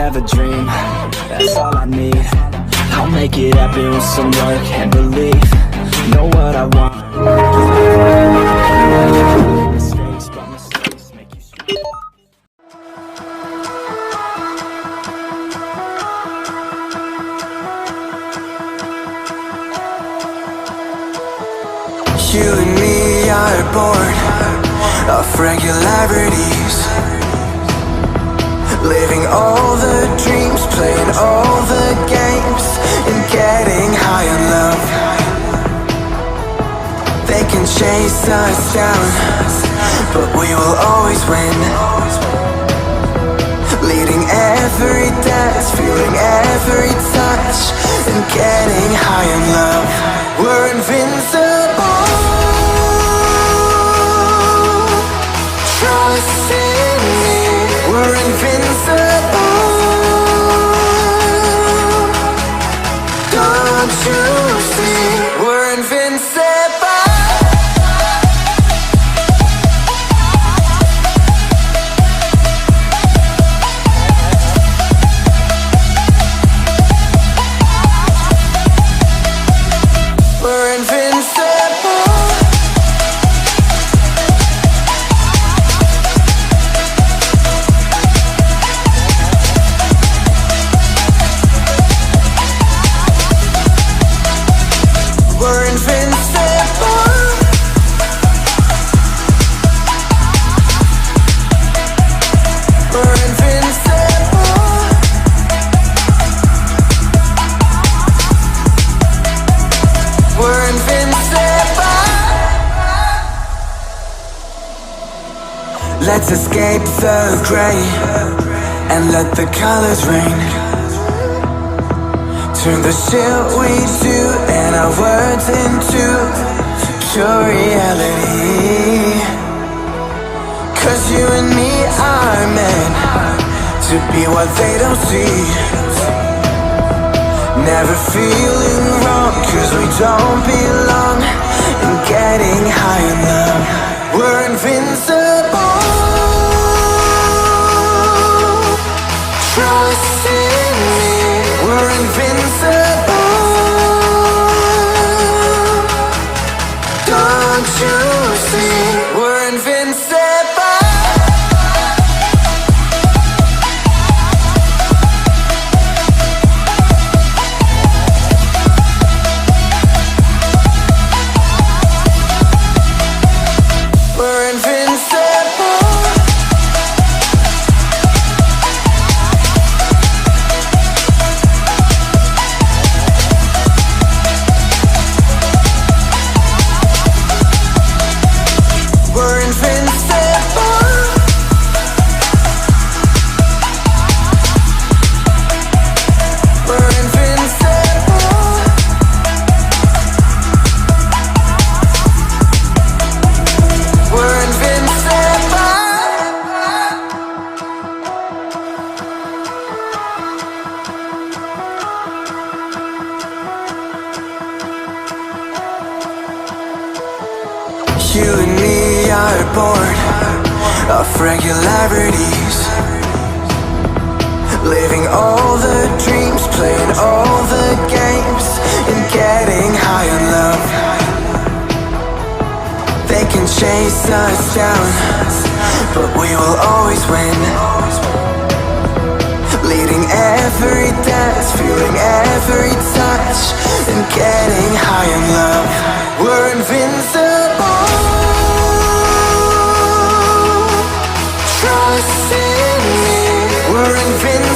have a dream, that's all I need. I'll make it happen with some work and belief. Know what I want. Mistakes, but mistakes make you strong. You and me are bored of regularities, living all the dreams, playing all the games, and getting high on love. They can chase us down, but we will always win. Leading every dance, feeling every touch, and getting high on love. We're invincible. Trust in me, we're invincible. Don't you see, we're invincible. We're invincible. We're invincible. We're invincible. We're invincible. Let's escape the gray and let the colors rain. Turn the shit we do and our words into pure reality. 'Cause you and me are meant to be what they don't see. Never feeling wrong 'cause we don't belong, and getting high in love. We're invincible. Trust in me, we're invincible. Don't you see, we're invincible. We're invincible. We're invincible. We're invincible. We're invincible. You and me are bored of regularities, living all the dreams, playing all the games, and getting high on love. They can chase us down, but we will always win. Leading every dance, feeling every touch, and getting high on love. We're invincible. Trust in me, we're invincible.